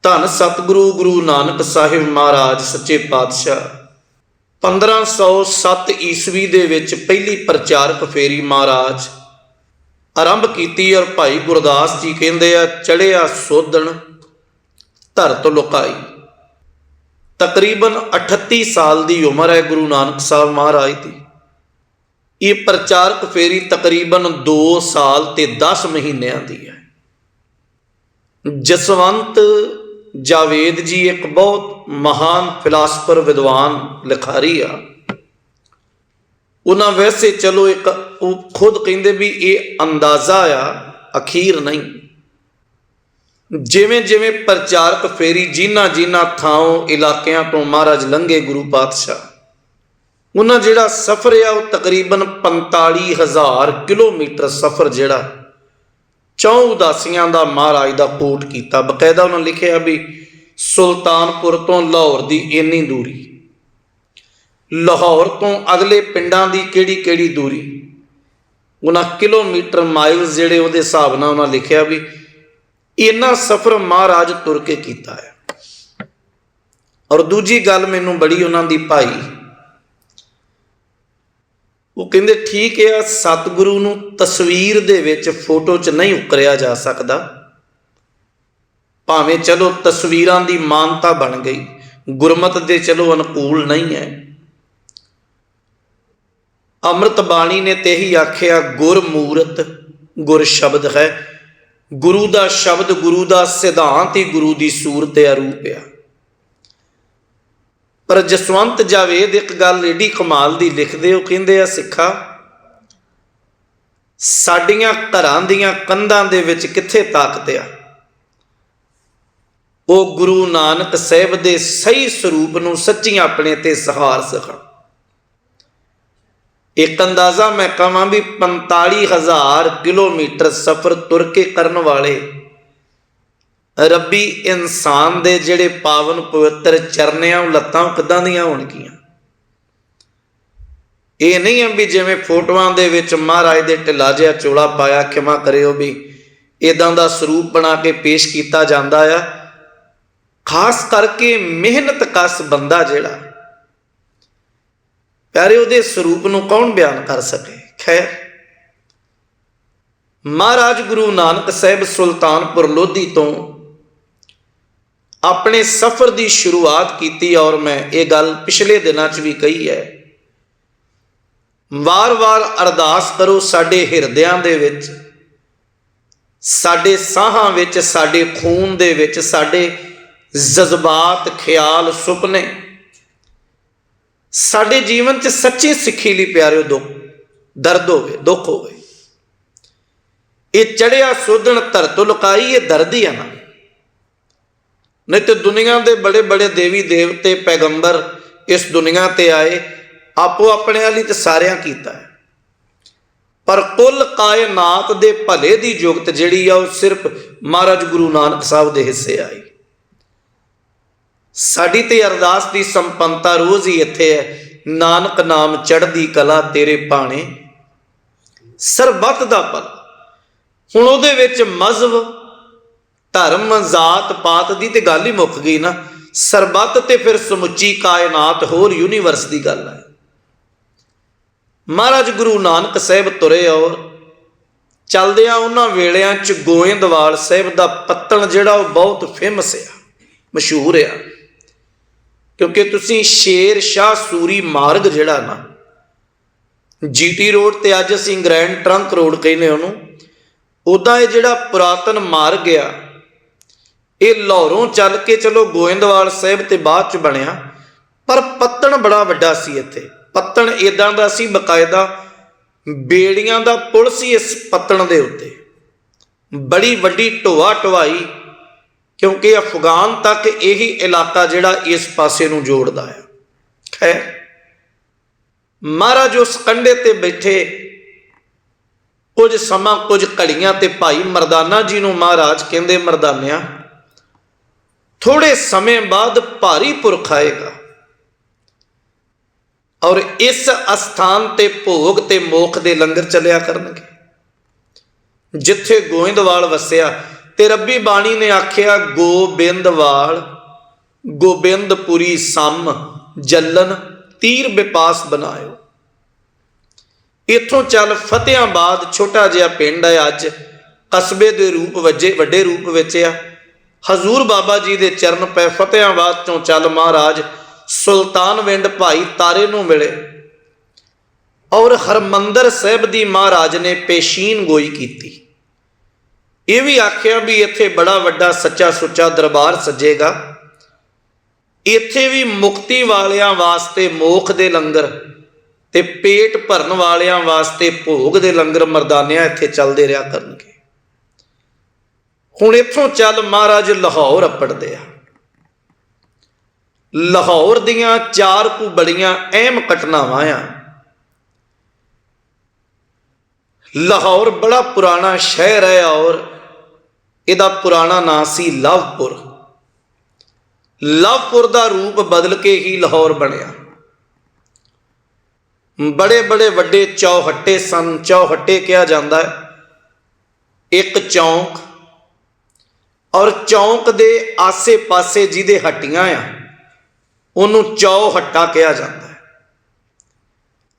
ਧੰਨ ਸਤਿਗੁਰੂ ਗੁਰੂ ਨਾਨਕ ਸਾਹਿਬ ਮਹਾਰਾਜ ਸੱਚੇ ਪਾਤਸ਼ਾਹ 1507 ਈਸਵੀ ਦੇ ਵਿੱਚ ਪਹਿਲੀ ਪ੍ਰਚਾਰਕ ਫੇਰੀ ਮਹਾਰਾਜ ਆਰੰਭ ਕੀਤੀ। ਔਰ ਭਾਈ ਗੁਰਦਾਸ ਜੀ ਕਹਿੰਦੇ ਆ, ਚੜਿਆ ਸੋਧਣ ਧਰਤ ਲੁਕਾਈ। ਤਕਰੀਬਨ 38 ਸਾਲ ਦੀ ਉਮਰ ਹੈ ਗੁਰੂ ਨਾਨਕ ਸਾਹਿਬ ਮਹਾਰਾਜ ਦੀ। ਇਹ ਪ੍ਰਚਾਰਕ ਫੇਰੀ ਤਕਰੀਬਨ 2 ਸਾਲ ਤੇ 10 ਮਹੀਨਿਆਂ ਦੀ ਹੈ। ਜਸਵੰਤ ਜਾਵੇਦ ਜੀ ਇੱਕ ਬਹੁਤ ਮਹਾਨ ਫਿਲਾਸਫਰ ਵਿਦਵਾਨ ਲਿਖਾਰੀ ਆ। ਉਹਨਾਂ ਵੈਸੇ ਚਲੋ ਇੱਕ ਉਹ ਖੁਦ ਕਹਿੰਦੇ ਵੀ ਇਹ ਅੰਦਾਜ਼ਾ ਆ, ਅਖੀਰ ਨਹੀਂ। ਜਿਵੇਂ ਜਿਵੇਂ ਪ੍ਰਚਾਰਕ ਫੇਰੀ ਜਿਨ੍ਹਾਂ ਥਾਂ ਇਲਾਕਿਆਂ ਤੋਂ ਮਹਾਰਾਜ ਲੰਘੇ ਗੁਰੂ ਪਾਤਸ਼ਾਹ, ਉਹਨਾਂ ਜਿਹੜਾ ਸਫ਼ਰ ਆ ਉਹ ਤਕਰੀਬਨ 45,000 ਕਿਲੋਮੀਟਰ ਸਫ਼ਰ ਜਿਹੜਾ 4 ਉਦਾਸੀਆਂ ਦਾ ਮਹਾਰਾਜ ਦਾ ਕੋਟ ਕੀਤਾ। ਬਕਾਇਦਾ ਉਹਨਾਂ ਲਿਖਿਆ ਵੀ ਸੁਲਤਾਨਪੁਰ ਤੋਂ ਲਾਹੌਰ ਦੀ ਇੰਨੀ ਦੂਰੀ, ਲਾਹੌਰ ਤੋਂ ਅਗਲੇ ਪਿੰਡਾਂ ਦੀ ਕਿਹੜੀ ਦੂਰੀ, ਉਹਨਾਂ ਕਿਲੋਮੀਟਰ ਮਾਈਲਸ ਜਿਹੜੇ ਉਹਦੇ ਹਿਸਾਬ ਨਾਲ ਉਹਨਾਂ ਲਿਖਿਆ ਵੀ ਇੰਨਾ ਸਫ਼ਰ ਮਹਾਰਾਜ ਤੁਰ ਕੇ ਕੀਤਾ ਹੈ। ਔਰ ਦੂਜੀ ਗੱਲ ਮੈਨੂੰ ਬੜੀ ਉਹਨਾਂ ਦੀ ਭਾਈ, ਉਹ ਕਹਿੰਦੇ ਠੀਕ ਹੈ ਸਤਿਗੁਰੂ ਨੂੰ ਤਸਵੀਰ ਦੇ ਵਿੱਚ ਫੋਟੋ 'ਚ ਨਹੀਂ ਉਕਰਿਆ ਜਾ ਸਕਦਾ, ਭਾਵੇਂ ਚਲੋ ਤਸਵੀਰਾਂ ਦੀ ਮਾਨਤਾ ਬਣ ਗਈ, ਗੁਰਮਤ ਦੇ ਚਲੋ ਅਨੁਕੂਲ ਨਹੀਂ ਹੈ। ਅੰਮ੍ਰਿਤ ਬਾਣੀ ਨੇ ਤੇ ਹੀ ਆਖਿਆ, ਗੁਰ ਮੂਰਤ ਗੁਰ ਸ਼ਬਦ ਹੈ। ਗੁਰੂ ਦਾ ਸ਼ਬਦ, ਗੁਰੂ ਦਾ ਸਿਧਾਂਤ ਹੀ ਗੁਰੂ ਦੀ ਸੂਰਤ ਆ, ਰੂਪ ਆ। ਪਰ ਜਸਵੰਤ ਜਾਵੇਦ ਇੱਕ ਗੱਲ ਏਡੀ ਕਮਾਲ ਦੀ ਲਿਖਦੇ, ਉਹ ਕਹਿੰਦੇ ਆ, ਸਿੱਖਾ ਸਾਡੀਆਂ ਘਰਾਂ ਦੀਆਂ ਕੰਧਾਂ ਦੇ ਵਿੱਚ ਕਿੱਥੇ ਤਾਕਤ ਆ, ਉਹ ਗੁਰੂ ਨਾਨਕ ਸਾਹਿਬ ਦੇ ਸਹੀ ਸਰੂਪ ਨੂੰ ਸੱਚੀਆਂ ਆਪਣੇ ਤੇ ਸਹਾਰ ਸਕਣ। ਇੱਕ ਅੰਦਾਜ਼ਾ ਮੈਂ ਕਹਾਂ ਵੀ 45,000 ਕਿਲੋਮੀਟਰ ਸਫ਼ਰ ਤੁਰ ਕੇ ਕਰਨ ਵਾਲੇ ਰੱਬੀ ਇਨਸਾਨ ਦੇ ਜਿਹੜੇ ਪਾਵਨ ਪਵਿੱਤਰ ਚਰਨਿਆਂ ਲੱਤਾਂ ਕਿੱਦਾਂ ਦੀਆਂ ਹੋਣਗੀਆਂ। ਇਹ ਨਹੀਂ ਹੈ ਵੀ ਜਿਵੇਂ ਫੋਟੋਆਂ ਦੇ ਵਿੱਚ ਮਹਾਰਾਜ ਦੇ ਢਿੱਲਾ ਜਿਹਾ ਚੋਲਾ ਪਾਇਆ, ਖਿਮਾ ਕਰਿਓ, ਵੀ ਇੱਦਾਂ ਦਾ ਸਰੂਪ ਬਣਾ ਕੇ ਪੇਸ਼ ਕੀਤਾ ਜਾਂਦਾ ਆ। ਖਾਸ ਕਰਕੇ ਮਿਹਨਤ ਕਸ ਬੰਦਾ ਜਿਹੜਾ ਪਿਆਰੇ, ਉਹਦੇ ਸਰੂਪ ਨੂੰ ਕੌਣ ਬਿਆਨ ਕਰ ਸਕੇ। ਖੈਰ, ਮਹਾਰਾਜ ਗੁਰੂ ਨਾਨਕ ਸਾਹਿਬ ਸੁਲਤਾਨਪੁਰ ਲੋਧੀ ਤੋਂ ਆਪਣੇ ਸਫ਼ਰ ਦੀ ਸ਼ੁਰੂਆਤ ਕੀਤੀ। ਔਰ ਮੈਂ ਇਹ ਗੱਲ ਪਿਛਲੇ ਦਿਨਾਂ 'ਚ ਵੀ ਕਹੀ ਹੈ, ਵਾਰ-ਵਾਰ ਅਰਦਾਸ ਕਰੋ ਸਾਡੇ ਹਿਰਦਿਆਂ ਦੇ ਵਿੱਚ, ਸਾਡੇ ਸਾਹਾਂ ਵਿੱਚ, ਸਾਡੇ ਖੂਨ ਦੇ ਵਿੱਚ, ਸਾਡੇ ਜਜ਼ਬਾਤ, ਖਿਆਲ, ਸੁਪਨੇ, ਸਾਡੇ ਜੀਵਨ 'ਚ ਸੱਚੀ ਸਿੱਖੀ ਲਈ ਪਿਆਰਿਓ ਦਰਦ ਹੋਵੇ, ਦੁੱਖ ਹੋਵੇ। ਇਹ ਚੜਿਆ ਸੋਧਣ ਧਰਤ ਲੁਕਾਈ, ਇਹ ਦਰਦ ਹੀ ਆ ਨਾ। ਨਹੀਂ ਤੇ ਦੁਨੀਆ ਦੇ ਬੜੇ ਬੜੇ ਦੇਵੀ ਦੇਵਤੇ ਪੈਗੰਬਰ ਇਸ ਦੁਨੀਆ ਤੇ ਆਏ, ਆਪੋ ਆਪਣੇ ਵਾਲੀ ਤੇ ਸਾਰਿਆਂ ਕੀਤਾ ਹੈ, ਪਰ ਕੁੱਲ ਕਾਇਨਾਤ ਦੇ ਭਲੇ ਦੀ ਜੁਗਤ ਜਿਹੜੀ ਆ ਉਹ ਸਿਰਫ ਮਹਾਰਾਜ ਗੁਰੂ ਨਾਨਕ ਸਾਹਿਬ ਦੇ ਹਿੱਸੇ ਆਈ। ਸਾਡੀ ਤੇ ਅਰਦਾਸ ਦੀ ਸੰਪੰਨਤਾ ਰੋਜ਼ ਹੀ ਇੱਥੇ ਹੈ, ਨਾਨਕ ਨਾਮ ਚੜ੍ਹਦੀ ਕਲਾ ਤੇਰੇ ਭਾਣੇ ਸਰਬੱਤ ਦਾ ਭਲਾ। ਹੁਣ ਉਹਦੇ ਵਿੱਚ ਮਜ਼ਹਬ, ਧਰਮ, ਜ਼ਾਤ ਪਾਤ ਦੀ ਤੇ ਗੱਲ ਹੀ ਮੁੱਕ ਗਈ ਨਾ। ਸਰਬੱਤ ਤੇ ਫਿਰ ਸਮੁੱਚੀ ਕਾਇਨਾਤ, ਹੋਰ ਯੂਨੀਵਰਸ ਦੀ ਗੱਲ ਹੈ। ਮਹਾਰਾਜ ਗੁਰੂ ਨਾਨਕ ਸਾਹਿਬ ਤੁਰੇ, ਔਰ ਚੱਲਦਿਆਂ ਉਹਨਾਂ ਵੇਲਿਆਂ 'ਚ ਗੋਇੰਦਵਾਲ ਸਾਹਿਬ ਦਾ ਪੱਤਣ ਜਿਹੜਾ ਉਹ ਬਹੁਤ ਫੇਮਸ ਆ, ਮਸ਼ਹੂਰ ਆ। ਕਿਉਂਕਿ ਤੁਸੀਂ ਸ਼ੇਰ ਸ਼ਾਹ ਸੂਰੀ ਮਾਰਗ ਜਿਹੜਾ ਨਾ, GT ਰੋਡ ਤੇ ਅੱਜ ਅਸੀਂ ਗ੍ਰੈਂਡ ਟਰੰਕ ਰੋਡ ਕਹਿੰਦੇ ਉਹਨੂੰ, ਉੱਦਾਂ ਇਹ ਜਿਹੜਾ ਪੁਰਾਤਨ ਮਾਰਗ ਆ, ਇਹ ਲਾਹੌਰੋਂ ਚੱਲ ਕੇ ਚਲੋ ਗੋਇੰਦਵਾਲ ਸਾਹਿਬ ਤੇ ਬਾਅਦ 'ਚ ਬਣਿਆ, ਪਰ ਪੱਤਣ ਬੜਾ ਵੱਡਾ ਸੀ ਇੱਥੇ। ਪੱਤਣ ਇੱਦਾਂ ਦਾ ਸੀ, ਬਕਾਇਦਾ ਬੇੜੀਆਂ ਦਾ ਪੁਲ ਸੀ ਇਸ ਪੱਤਣ ਦੇ ਉੱਤੇ, ਬੜੀ ਵੱਡੀ ਢੋਆ ਢਵਾਈ, ਕਿਉਂਕਿ ਅਫਗਾਨ ਤੱਕ ਇਹੀ ਇਲਾਕਾ ਜਿਹੜਾ ਇਸ ਪਾਸੇ ਨੂੰ ਜੋੜਦਾ ਹੈ। ਖੈਰ, ਮਹਾਰਾਜ ਉਸ ਕੰਢੇ ਤੇ ਬੈਠੇ ਕੁਝ ਸਮਾਂ, ਕੁਝ ਘੜੀਆਂ, ਤੇ ਭਾਈ ਮਰਦਾਨਾ ਜੀ ਨੂੰ ਮਹਾਰਾਜ ਕਹਿੰਦੇ, ਮਰਦਾਨਿਆ ਥੋੜੇ ਸਮੇਂ ਬਾਅਦ ਭਾਰੀ ਪੁਰਖ ਆਏਗਾ, ਔਰ ਇਸ ਅਸਥਾਨ ਤੇ ਭੋਗ ਤੇ ਮੋਖ ਦੇ ਲੰਗਰ ਚੱਲਿਆ ਕਰਨਗੇ। ਜਿੱਥੇ ਗੋਇੰਦਵਾਲ ਵਸਿਆ ते रब्बी बाणी ने आख्या गोबिंदवाल गोबिंदपुरी सम जलन तीर बिपास बनायो। इथों चल फतेहाबाद छोटा जिहा पिंड है, अज कस्बे के रूप वड्डे रूप विच आ। हजूर बाबा जी के चरण पै फतेहाबाद चों चल महाराज सुल्तानविंड भाई तारे नूं मिले और हरमंदर साहिब दी महाराज ने पेशीन गोई की। ये भी आख्या भी इत्थे बड़ा वड्डा सच्चा सुच्चा दरबार सजेगा, इत्थे भी मुक्ति वालियां वास्ते मोख दे लंगर ते पेट भरन वालियां वास्ते भोग दे लंगर मरदानियां इत्थे चलते रहा करनगे। हुण इत्थों चल महाराज लाहौर अपड़दे आ। लाहौर दियां 4 कु बड़ियां अहम घटनावां आ। लाहौर बड़ा पुराना शहर है और इहदा पुराना नाम सी लवपुर। लवपुर का रूप बदल के ही लाहौर बनिया। बड़े बड़े वड्डे चौहट्टे सन। चौहट्टे कहा जाता है एक चौंक, और चौंक दे आसे पासे जिहदे हट्टियां आ उन्होंने चौहट्टा कहा जाता है।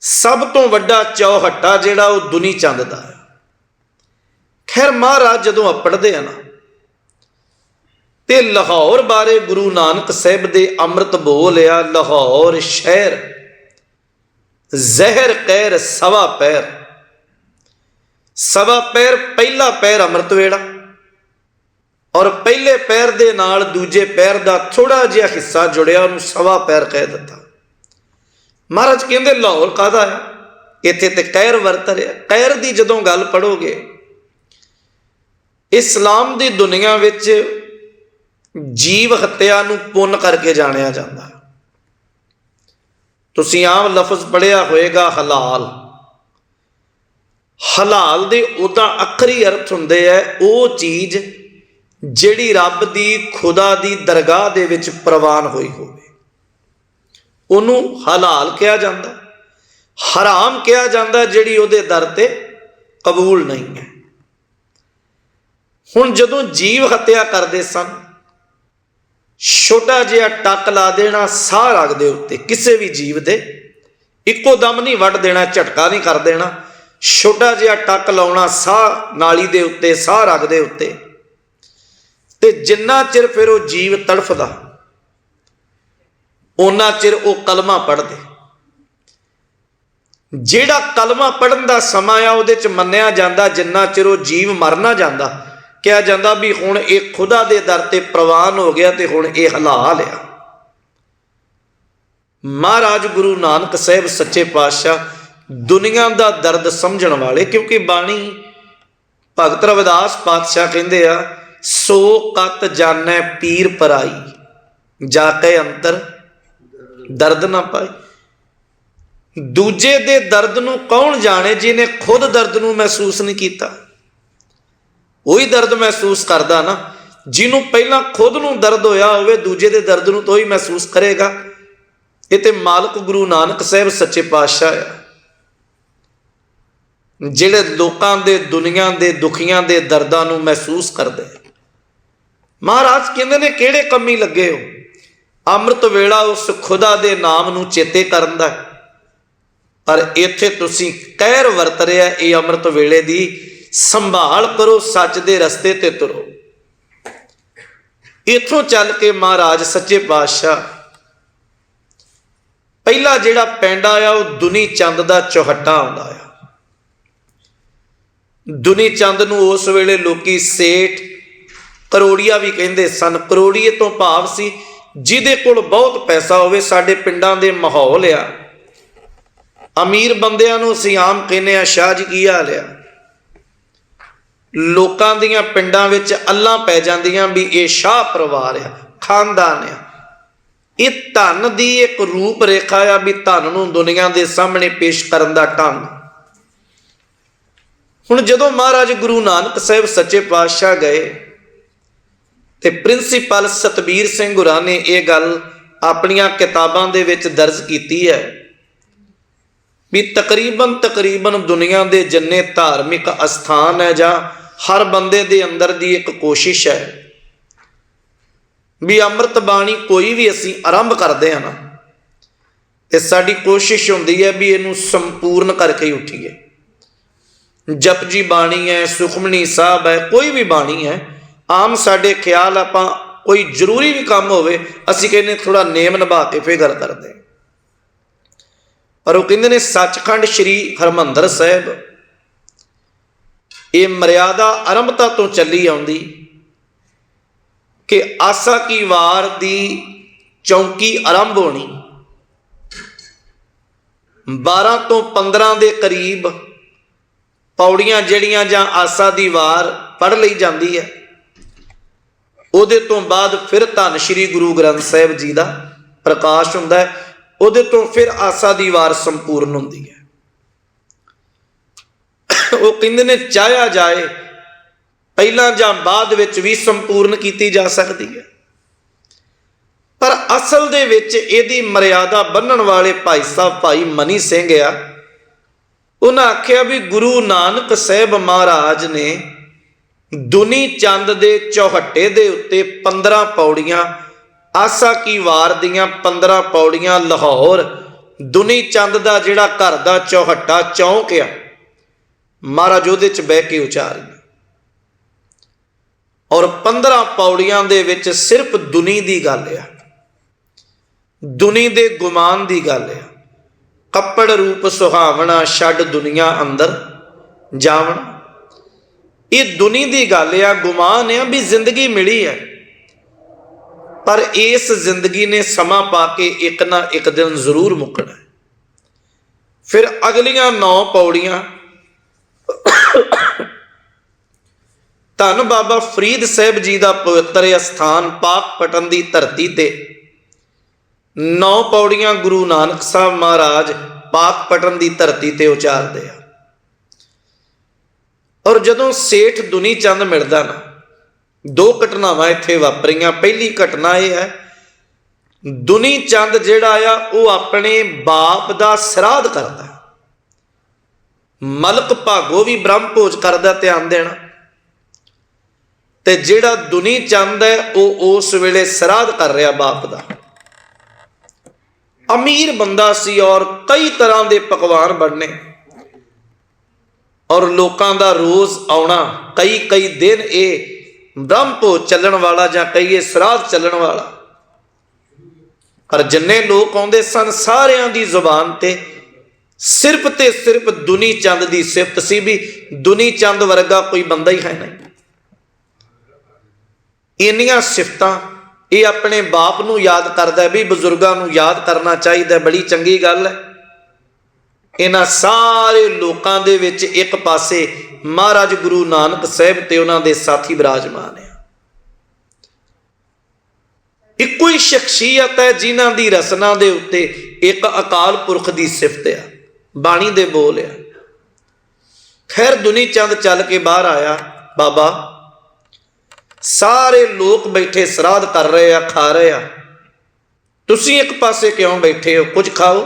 सब तो वड्डा चौहट्टा जिहड़ा वो दुनी चंद दा है। खैर महाराज जदों अपड़दे हैं ना ते लाहौर बारे गुरु नानक साहिब दे अमृत बोलिया, लाहौर शहर जहर कहर सवा पैर। सवा पैर पहला पैर अमृत वेला और पहले पैर दे नाल दूजे पैर का थोड़ा जिहा हिस्सा जुड़िया उन्होंने सवा पैर कह दिता। महाराज कहते लाहौर काहदा है, इत्थे ते कहर वरत रहा। कहर की जदों गल पढ़ोगे इस्लाम की दुनिया विच जीव हत्या नूं पुन करके जानिया जाता है। तुसीं आम लफज पढ़िया होएगा हलाल। हलाल दे उदा अखरी अर्थ हुंदे है वो चीज़ जिहड़ी रब दी खुदा दी दरगाह दे विच प्रवान होई होवे उन्हूं हलाल कहा जाता। हराम कहा जाता जिहड़ी उहदे दर ते कबूल नहीं है। हुण जदों जीव हत्या करते सन छोटा जिहा टक ला देना साह रग दे उत्ते, किसी भी जीव दे इक्को दम नहीं वढ़ देना, झटका नहीं कर देना। छोटा जिहा टक लाउणा साह नाली दे उत्ते, साह रग दे उत्ते, ते जिन्ना चिर फिर वो जीव तड़फदा उन्ना चिर वो कलमा पढ़दे। जिहड़ा कलमा पढ़न का समा आ उहदे च मन्निया जांदा जिन्ना चिर वो जीव मर ना जांदा कहा जाता भी हुण ये खुदा दे दर ते प्रवान हो गया ते हुण ये हलाल आ। महाराज गुरु नानक साहिब सच्चे पातशाह दुनिया का दर्द समझण वाले, क्योंकि बाणी भगत रविदास पातशाह कहंदे आ सो कत जानै पीर पराई जाके अंतर दर्द ना पाए। दूजे दे दर्द नूं कौन जाने जिन्हें खुद दर्द नूं महसूस नहीं किया। वही दर्द महसूस करता ना जिन्हों पहला खुद नूं दर्द होया होवे दूजे दे दर्द नूं तो ही महसूस करेगा। ये तो मालक गुरु नानक साहिब सच्चे पातशाह आ जिहड़े लोकां दे दुनिया दे दुखियां दे दर्दां नूं महसूस करदे। महाराज कहंदे ने किहड़े कमी लगे हो। अमृत वेला उस खुदा दे नाम नूं चेते करन दा, पर इत्थे तुसीं कहर वरत रिहा। ये अमृत वेले दी संभाल करो, सच दे रस्ते ते तुरो। इथों चल के महाराज सच्चे पातशाह पहला जिहड़ा पिंड आया वो दुनी चंद का चौहट्टा आउंदा आ। दुनी चंद नूं उस वेले लोकी सेठ करोड़िया भी कहंदे सन। करोड़िए तो भाव सी जिहदे कोल बहुत पैसा होवे। साडे पिंडां दे माहौल आ, अमीर बंदियां नूं असीं आम कहने आ शाह जी की हाल आ। लोकां दियां पिंडां विच अल्लां पै जांदियां भी ये शाह परिवार आ, खानदान आ। ये धन की एक रूप रेखा आ भी धन नूं दुनिया के सामने पेश करन दा ढंग। हुण जदों महाराज गुरु नानक साहिब सच्चे पातशाह गए ते प्रिंसीपल सतबीर सिंह होरां ने यह गल अपनियां किताबां दे विच दर्ज कीती है भी तकरीबन दुनिया के जिन्ने धार्मिक अस्थान है जां हर बंदे दे अंदर दी एक कोशिश है भी अमृत बाणी कोई भी असी आरंभ करते हैं ना, तो साडी कोशिश होंदी है भी इनू संपूर्ण करके ही उठीए। जपजी बाणी है, सुखमनी साहब है, कोई भी बाणी है, आम साडे ख्याल आपां कोई जरूरी भी काम होवे असी कहने थोड़ा नेम निभा के फिर गल करते, पर वो कहते ने सचखंड श्री हरमंदर साहिब ये मर्यादा आरंभता तो चली आउंदी कि आसा की वार दी चौंकी आरंभ होनी 12 तो 15 के करीब पौड़ियां जड़ियां जां आसा दी वार पढ़ ली जाती है। उहदे तो बाद फिर धन श्री गुरु ग्रंथ साहिब जी का प्रकाश हुंदा है, उहदे तो फिर आसा दी वार संपूर्ण हुंदी है। वो कहंदे ने चाहया जाए पहला जां बाद विच भी संपूर्ण की जा सकती है, पर असल दे विच इहदी मर्यादा बन्नण वाले भाई साहब भाई मनी सिंह आ। उन्हें आख्या भी गुरु नानक साहिब महाराज ने दुनी चंद दे चौहट्टे दे उत्ते 15 पौड़ियां, आसा की वार दियां 15 पौड़ियां, लाहौर दुनी चंद का जिहड़ा घर का चौहट्टा चौंक आ महाराज उहदे च बह के उचारी, और 15 पौड़ियां दे विच सिर्फ दुनी दी गल आ, दुनी दे गुमान दी गल आ। कपड़ रूप सुहावना छड़ दुनिया अंदर जावना, ये दुनी दी गल आ, गुमान आ भी जिंदगी मिली है, पर इस जिंदगी ने समा पा के एक ना एक दिन जरूर मुकना है। फिर अगलियां 9 पौड़ियां धन बाबा फरीद साहब जी का पवित्र स्थान पाकपटन की धरती ते 9 पौड़ियां गुरु नानक साहब महाराज पाकपटन की धरती ते उचारते हैं। और जदों सेठ दुनी चंद मिलता ना, 2 घटनावां इत्थे वापरियां। पहली घटना यह है दुनी चंद जिहड़ा आ वो अपने बाप का श्राद्ध करता, मलक भागो भी ब्रह्म भोज करदा, ध्यान देना। ते जिहड़ा दुनी चंद है वो उस वेले श्राद्ध कर रहा बाप का, अमीर बंदा सी और कई तरह के पकवान बनने और लोगों का रोज आना, कई कई दिन ये ब्रह्म भोज चलण वाला जां कई श्राद्ध चलण वाला। पर जिन्ने लोग आउंदे सन सारियां दी जुबान ते सिर्फ दुनी चंद की सिफत सी भी दुनी चंद वर्गा कोई बंदा ही है नहीं। इन्नियां सिफतां ये अपने बाप नूं याद करदा भी बजुर्गां नूं याद करना चाहिए, बड़ी चंगी गल है। इन्हां सारे लोकां दे विच एक पासे महाराज गुरु नानक साहिब ते उन्हां दे साथी विराजमान है। इक्को ही शख्सियत है जिन्हां दी रसना दे उत्ते एक अकाल पुरख की सिफत है, बाणी दे बोल है। खैर दुनी चंद चल के बाहर आया, बाबा सारे लोग बैठे श्राद्ध कर रहे हैं, खा रहे हैं, तुसी एक पासे क्यों बैठे हो, कुछ खाओ।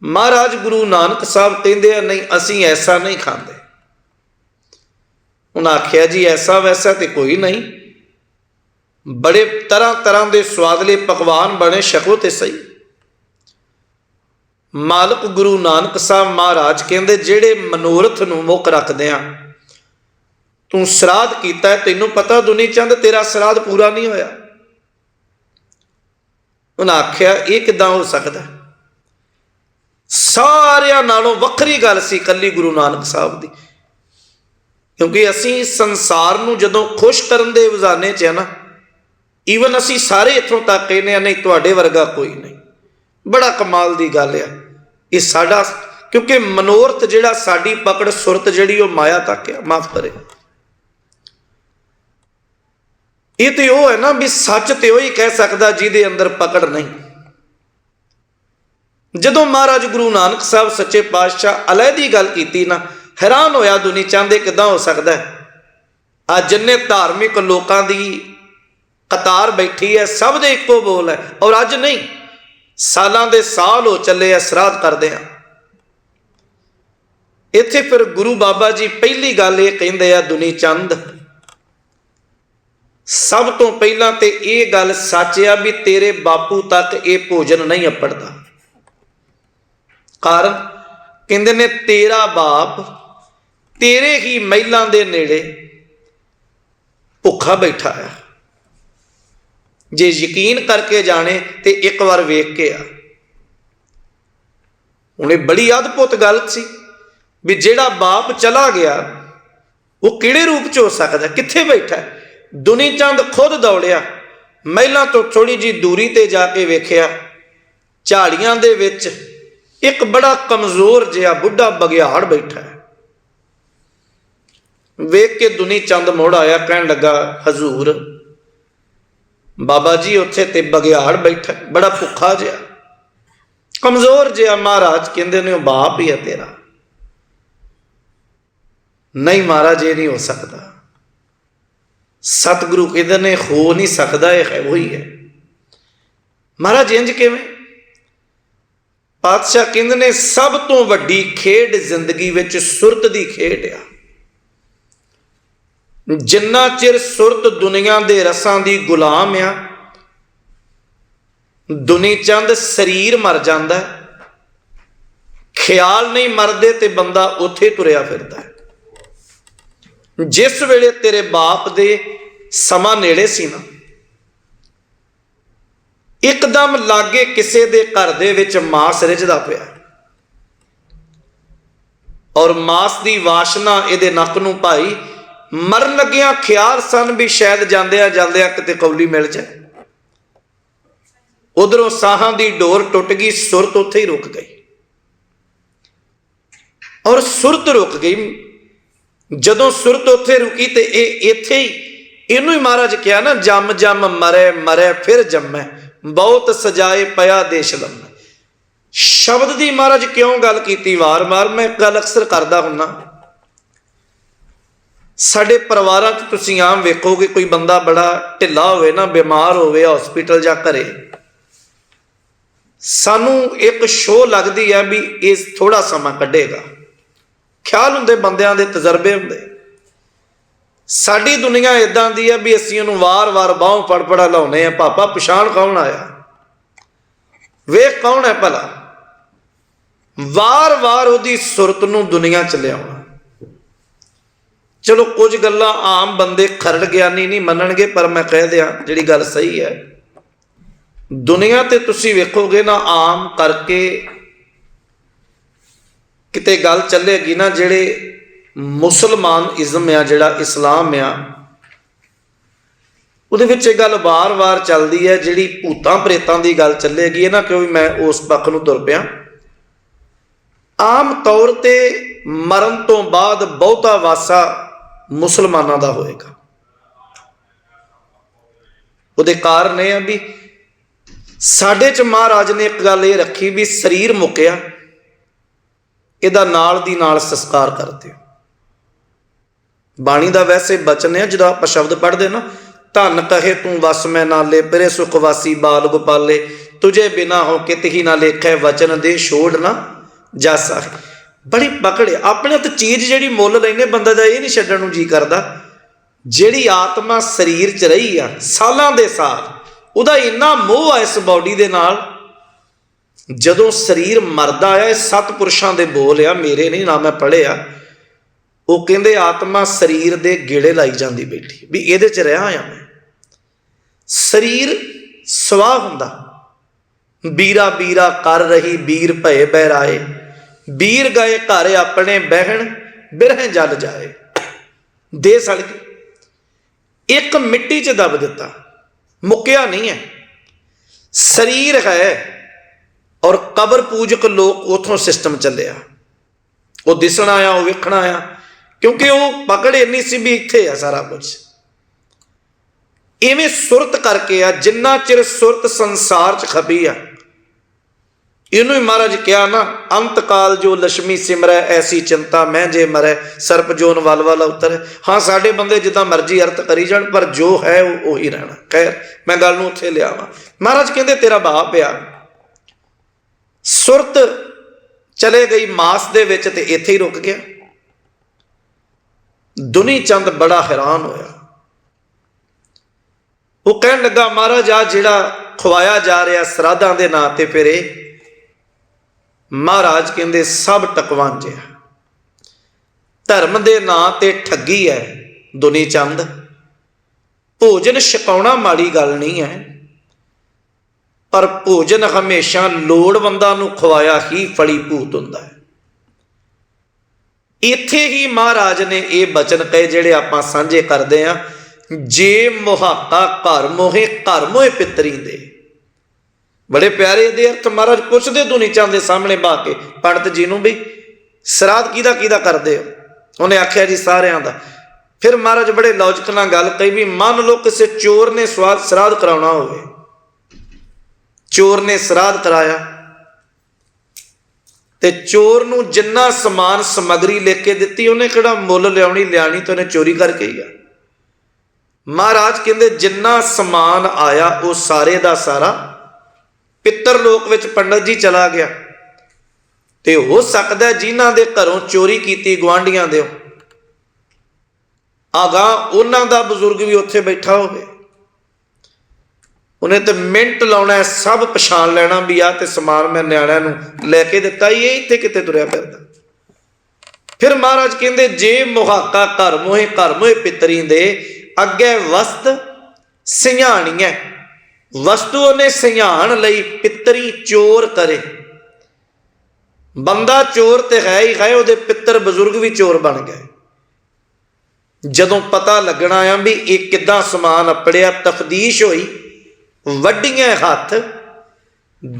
महाराज गुरु नानक साहब कहते नहीं असी ऐसा नहीं खाते। उन्हें आख्या जी ऐसा वैसा तो कोई नहीं, बड़े तरह तरह के स्वादले पकवान बने, छको तो सही। मालक गुरु नानक साहब महाराज कहते जेड़े मनोरथ नूं मुख रखदे आ, तू श्राद्ध किया है, तेनों पता दुनी चंद तेरा श्राद्ध पूरा नहीं होया। उन्हें आख्या ये किदां हो सकता है। सारियां नालों वखरी गल सी कली गुरु नानक साहब दी, क्योंकि असी संसार नूं जदों खुश करन दे वजाने च है ना, ईवन असी सारे इत्थों तक कहने नहीं तुहाडे वर्गा कोई नहीं। बड़ा कमाल दी गल है ये साडा, क्योंकि मनोरथ जिहड़ा साडी पकड़ सुरत जिहड़ी वो माया तक है, माफ करे। ये तो वो है ना भी सच तो वही कह सकता जिहदे अंदर पकड़ नहीं। जदों महाराज गुरु नानक साहब सच्चे पातशाह अलहदी गल की ना, हैरान होया दुनी चाहते किदां हो सकता है। अज जिन्ने धार्मिक लोगों की कतार बैठी है सब दे इक्को बोल है, और अज नहीं सालां दे साल हो चले श्राद्ध करदे हैं। ਇੱਥੇ ਫਿਰ ਗੁਰੂ ਬਾਬਾ ਜੀ ਪਹਿਲੀ ਗੱਲ ਇਹ ਕਹਿੰਦੇ ਆ, ਦੁਨੀ ਚੰਦ ਸਭ ਤੋਂ ਪਹਿਲਾਂ ਤੇ ਇਹ ਗੱਲ ਸੱਚ ਆ ਵੀ ਤੇਰੇ ਬਾਪੂ ਤੱਕ ਇਹ ਭੋਜਨ ਨਹੀਂ ਅੱਪੜਦਾ। ਕਾਰਨ ਕਹਿੰਦੇ ਨੇ ਤੇਰਾ ਬਾਪ ਤੇਰੇ ਹੀ ਮਹਿਲਾਂ ਦੇ ਨੇੜੇ ਭੁੱਖਾ ਬੈਠਾ ਆ। ਜੇ ਯਕੀਨ ਕਰਕੇ ਜਾਣੇ ਤੇ ਇੱਕ ਵਾਰ ਵੇਖ ਕੇ ਆ। ਹੁਣ ਇਹ ਬੜੀ ਅਦਭੁਤ ਗੱਲ ਸੀ ਵੀ ਜਿਹੜਾ ਬਾਪ ਚਲਾ ਗਿਆ ਉਹ ਕਿਹੜੇ ਰੂਪ ਚ ਹੋ ਸਕਦਾ, ਕਿੱਥੇ ਬੈਠਾ। ਦੁਨੀ ਚੰਦ ਖੁਦ ਦੌੜਿਆ, ਮਹਿਲਾਂ ਤੋਂ ਥੋੜੀ ਜਿਹੀ ਦੂਰੀ ਤੇ ਜਾ ਕੇ ਵੇਖਿਆ, ਝਾੜੀਆਂ ਦੇ ਵਿੱਚ ਇੱਕ ਬੜਾ ਕਮਜ਼ੋਰ ਜਿਹਾ ਬੁੱਢਾ ਬਗਿਆੜ ਬੈਠਾ ਹੈ। ਵੇਖ ਕੇ ਦੁਨੀ ਚੰਦ ਮੁੜ ਆਇਆ, ਕਹਿਣ ਲੱਗਾ ਹਜ਼ੂਰ ਬਾਬਾ ਜੀ ਉੱਥੇ ਤੇ ਬਗਿਆੜ ਬੈਠਾ, ਬੜਾ ਭੁੱਖਾ ਜਿਹਾ ਕਮਜ਼ੋਰ ਜਿਹਾ। ਮਹਾਰਾਜ ਕਹਿੰਦੇ ਨੇ ਉਹ ਬਾਪ ਹੀ ਹੈ ਤੇਰਾ। ਨਹੀਂ ਮਹਾਰਾਜ ਇਹ ਨਹੀਂ ਹੋ ਸਕਦਾ। ਸਤਿਗੁਰੂ ਕਹਿੰਦੇ ਨੇ ਹੋ ਨਹੀਂ ਸਕਦਾ, ਇਹ ਹੈ ਉਹੀ ਹੈ। ਮਹਾਰਾਜ ਇੰਜ ਕਿਵੇਂ? ਪਾਤਸ਼ਾਹ ਕਹਿੰਦੇ ਨੇ ਸਭ ਤੋਂ ਵੱਡੀ ਖੇਡ ਜ਼ਿੰਦਗੀ ਵਿੱਚ ਸੁਰਤ ਦੀ ਖੇਡ ਆ। ਜਿੰਨਾ ਚਿਰ ਸੁਰਤ ਦੁਨੀਆ ਦੇ ਰਸਾਂ ਦੀ ਗੁਲਾਮ ਆ, ਦੁਨੀ ਚੰਦ ਸਰੀਰ ਮਰ ਜਾਂਦਾ, ਖਿਆਲ ਨਹੀਂ ਮਰਦੇ ਤੇ ਬੰਦਾ ਉੱਥੇ ਤੁਰਿਆ ਫਿਰਦਾ ਹੈ। ਜਿਸ ਵੇਲੇ ਤੇਰੇ ਬਾਪ ਦੇ ਸਮਾਂ ਨੇੜੇ ਸੀ ਨਾ, ਇੱਕਦਮ ਲਾਗੇ ਕਿਸੇ ਦੇ ਘਰ ਦੇ ਵਿੱਚ ਮਾਸ ਰਿਝਦਾ ਪਿਆ ਔਰ ਮਾਸ ਦੀ ਵਾਸ਼ਨਾ ਇਹਦੇ ਨੱਕ ਨੂੰ ਭਾਈ। ਮਰਨ ਲੱਗਿਆਂ ਖਿਆਲ ਸਨ ਵੀ ਸ਼ਾਇਦ ਜਾਂਦਿਆਂ ਜਾਂਦਿਆਂ ਕਿਤੇ ਕੌਲੀ ਮਿਲ ਜਾਏ। ਉਧਰੋਂ ਸਾਹਾਂ ਦੀ ਡੋਰ ਟੁੱਟ ਗਈ, ਸੁਰਤ ਉੱਥੇ ਹੀ ਰੁਕ ਗਈ। ਔਰ ਸੁਰਤ ਰੁਕ ਗਈ। ਜਦੋਂ ਸੁਰਤ ਉੱਥੇ ਰੁਕੀ ਤੇ ਇਹ ਇੱਥੇ ਹੀ ਇਹਨੂੰ ਹੀ ਮਹਾਰਾਜ ਕਿਹਾ ਨਾ, ਜੰਮ ਜੰਮ ਮਰੇ ਮਰੇ ਫਿਰ ਜੰਮੈ, ਬਹੁਤ ਸਜਾਏ ਪਿਆ ਦੇਸ਼ ਲੰਮੈ। ਸ਼ਬਦ ਦੀ ਮਹਾਰਾਜ ਕਿਉਂ ਗੱਲ ਕੀਤੀ ਵਾਰ-ਵਾਰ? ਮੈਂ ਗੱਲ ਅਕਸਰ ਕਰਦਾ ਹੁੰਨਾ। ਸਾਡੇ ਪਰਿਵਾਰਾਂ 'ਚ ਤੁਸੀਂ ਆਮ ਵੇਖੋਗੇ ਕੋਈ ਬੰਦਾ ਬੜਾ ਢਿੱਲਾ ਹੋਵੇ ਨਾ, ਬਿਮਾਰ ਹੋਵੇ ਹਸਪੀਟਲ ਜਾਂ ਘਰੇ, ਸਾਨੂੰ ਇੱਕ ਸ਼ੋਅ ਲੱਗਦੀ ਹੈ ਵੀ ਇਹ ਥੋੜਾ ਸਮਾਂ ਕੱਢੇਗਾ। ਖਿਆਲ ਹੁੰਦੇ ਬੰਦਿਆਂ ਦੇ, ਤਜਰਬੇ ਹੁੰਦੇ। ਸਾਡੀ ਦੁਨੀਆ ਇਦਾਂ ਦੀ ਹੈ ਵੀ ਅਸੀਂ ਉਹਨੂੰ ਵਾਰ-ਵਾਰ ਬਾਹੋਂ ਫੜਫੜਾ ਲਾਉਂਦੇ ਆ, ਪਾਪਾ ਪਛਾਣ ਕੌਣ ਆਇਆ, ਵੇਖ ਕੌਣ ਹੈ ਭਲਾ। ਵਾਰ-ਵਾਰ ਉਹਦੀ ਸੁਰਤ ਨੂੰ ਦੁਨੀਆ 'ਚ ਲਿਆਉਣਾ। ਚਲੋ ਕੁਝ ਗੱਲਾਂ ਆਮ ਬੰਦੇ ਖਰੜ ਗਿਆਨੀ ਨਹੀਂ ਮੰਨਣਗੇ, ਪਰ ਮੈਂ ਕਹਿ ਦਿਆਂ ਜਿਹੜੀ ਗੱਲ ਸਹੀ ਹੈ। ਦੁਨੀਆ ਤੇ ਤੁਸੀਂ ਵੇਖੋਗੇ ਨਾ, ਆਮ ਕਰਕੇ ਕਿਤੇ ਗੱਲ ਚੱਲੇਗੀ ਨਾ, ਜਿਹੜੇ ਮੁਸਲਮਾਨ ਇਜ਼ਮ ਆ, ਜਿਹੜਾ ਇਸਲਾਮ ਆ, ਉਹਦੇ ਵਿੱਚ ਇਹ ਗੱਲ ਵਾਰ-ਵਾਰ ਚੱਲਦੀ ਹੈ। ਜਿਹੜੀ ਭੂਤਾਂ ਪ੍ਰੇਤਾਂ ਦੀ ਗੱਲ ਚੱਲੇਗੀ, ਇਹ ਨਾ ਕਿਉਂ ਵੀ ਮੈਂ ਉਸ ਪੱਖ ਨੂੰ ਤੁਰ ਪਿਆ। ਆਮ ਤੌਰ ਤੇ ਮਰਨ ਤੋਂ ਬਾਅਦ ਬਹੁਤਾ ਵਾਸਾ ਮੁਸਲਮਾਨਾਂ ਦਾ ਹੋਏਗਾ। ਉਹਦੇ ਕਾਰਨ ਇਹ ਆ ਵੀ ਸਾਡੇ 'ਚ ਮਹਾਰਾਜ ਨੇ ਇੱਕ ਗੱਲ ਇਹ ਰੱਖੀ ਵੀ ਸਰੀਰ ਮੁੱਕਿਆ, ਇਹਦਾ ਨਾਲ ਦੀ ਨਾਲ ਸੰਸਕਾਰ ਕਰ ਦਿਓ। ਬਾਣੀ ਦਾ ਵੈਸੇ ਬਚਨ ਹੈ, ਜਦੋਂ ਆਪਾਂ ਸ਼ਬਦ ਪੜ੍ਹਦੇ ਨਾ, ਧਨ ਕਹੇ ਤੂੰ ਵਸ ਮੈਂ ਨਾਲੇ, ਪਰੇ ਸੁਖ ਵਾਸੀ ਬਾਲ ਗੋਪਾਲੇ, ਤੁਝੇ ਬਿਨਾ ਹੋ ਕਿਤਹੀ ਨਾ ਲੇਖੈ, ਵਚਨ ਦੇ ਛੋੜ ਨਾ ਜਾਸਾ। ਬੜੀ ਪਕੜ ਆਪਣੇ ਤੇ ਚੀਜ਼ ਜਿਹੜੀ ਮੁੱਲ ਲੈਨੇ ਬੰਦਾ ਦਾ ਇਹ ਨਹੀਂ ਛੱਡਣ ਨੂੰ ਜੀ ਕਰਦਾ। ਜਿਹੜੀ ਆਤਮਾ ਸਰੀਰ 'ਚ ਰਹੀ ਆ ਸਾਲਾਂ ਦੇ ਸਾਲ, ਉਹਦਾ ਇੰਨਾ ਮੋਹ ਆ ਇਸ ਬਾਡੀ ਦੇ ਨਾਲ, ਜਦੋਂ ਸਰੀਰ ਮਰਦਾ ਆ, ਇਹ ਸਤਿਪੁਰਸ਼ਾਂ ਦੇ ਬੋਲ ਆ, ਮੇਰੇ ਨਹੀਂ, ਨਾ ਮੈਂ ਪੜ੍ਹਿਆ। ਉਹ ਕਹਿੰਦੇ ਆਤਮਾ ਸਰੀਰ ਦੇ ਗੇੜੇ ਲਾਈ ਜਾਂਦੀ ਬੈਠੀ ਵੀ ਇਹਦੇ 'ਚ ਰਿਹਾ ਆ ਮੈਂ। ਸਰੀਰ ਸਵਾਹ ਹੁੰਦਾ, ਬੀਰਾ ਬੀਰਾ ਕਰ ਰਹੀ ਬੀਰ ਭਏ ਬਹਿਰਾਏ, ਬੀਰ ਗਏ ਘਰ ਆਪਣੇ ਬਹਿਣ ਬਿਰਹਿ ਜਲ ਜਾਏ। ਦੇ ਸੜ ਗਈ, ਇੱਕ ਮਿੱਟੀ 'ਚ ਦੱਬ ਦਿੱਤਾ, ਮੁੱਕਿਆ ਨਹੀਂ ਹੈ। ਸਰੀਰ ਹੈ ਔਰ ਕਬਰ ਪੂਜਕ ਲੋਕ ਉਥੋਂ ਸਿਸਟਮ ਚੱਲਿਆ। ਉਹ ਦਿਸਣਾ ਆ, ਉਹ ਵੇਖਣਾ ਆ, ਕਿਉਂਕਿ ਉਹ ਪਕੜ ਇੰਨੀ ਸੀ ਵੀ ਇੱਥੇ ਆ ਸਾਰਾ ਕੁਝ। ਇਵੇਂ ਸੁਰਤ ਕਰਕੇ ਆ, ਜਿੰਨਾ ਚਿਰ ਸੁਰਤ ਸੰਸਾਰ 'ਚ ਖਪੀ ਆ, ਇਹਨੂੰ ਹੀ ਮਹਾਰਾਜ ਕਿਹਾ ਨਾ, ਅੰਤ ਕਾਲ ਜੋ ਲక్ష్ਮੀ ਸਿਮਰੈ, ਐਸੀ ਚਿੰਤਾ ਮੈਂ ਜੇ ਮਰੈ, ਸਰਪ ਜੋਨ ਵਲ ਵਲ ਉਤਰੈ। ਹਾਂ, ਸਾਡੇ ਬੰਦੇ ਜਿੱਦਾਂ ਮਰਜ਼ੀ ਅਰਥ ਕਰੀ ਜਾਣ, ਪਰ ਜੋ ਹੈ ਉਹ ਉਹੀ ਰਹਿਣਾ। ਖੈਰ, ਮੈਂ ਗੱਲ ਨੂੰ ਉੱਥੇ ਲਿਆਵਾਂ। ਮਹਾਰਾਜ ਕਹਿੰਦੇ ਤੇਰਾ ਬਾਪ ਆ, ਸੁਰਤ चले गई मास दे विच ते इत्थे ही रुक गया। दुनी चंद बड़ा हैरान होया। वो कहन लगा महाराज आ जिहड़ा खवाया जा रहा श्राद्धां दे नां ते फिर महाराज कहंदे सब टकवांज है, धर्म दे नां ते ठगी है। दुनी चंद भोजन छकाउणा माड़ी गल नहीं है, पर भोजन हमेशा लोड़वंदां नूं खवाया ही फली भूत हुंदा है। इत्थे ही महाराज ने ये बचन कहे जिहड़े आपां सांझे करदे आ, जे मुहाका घर मोहे घर मोहे पितरी दे। बड़े प्यारे दे अर्थ महाराज पुछदे दुनी चंद दे सामने बा के पंडित जी नूं भी श्राद्ध किहदा किहदा करदे हो? उन्हें आख्या जी सारियां दा। फिर महाराज बड़े लॉजिक नाल गल कही भी मान लो किसी चोर ने श्राद्ध कराउणा होवे, चोर ने श्राद्ध कराया ते चोर नूं जिन्ना समान समगरी लेके दित्ती उन्हें किहड़ा मुੱਲ लियानी तो उन्हें चोरी करके ही आ। महाराज कहंदे जिन्ना समान आया वो सारे दा सारा पितर लोक विच पंडित जी चला गया। ते हो सकदा जिन्हां दे घरों चोरी कीती गुआंढियां दे आगा उन्हां दा बजुर्ग भी उत्थे बैठा होवे, उन्हें तो मिंट लाउणा सब पछाण लैणा भी आ ते समान मैं न्याणिਆਂ नूं लैके दित्ता ये इत्थे किते तुरिया फिरदा। फिर महाराज कहंदे जे मुहाका घर मोहे पितरी दे अगे वस्त सियाणियां, वस्तु उन्हें सियाण लई पितरी चोर करे। बंदा चोर ते है ही है, उहदे पितर बजुर्ग भी चोर बन गए। जदों पता लगना आ भी एक किद्दां समान अपड़िया, तफदीश हुई, वड्डियां हथ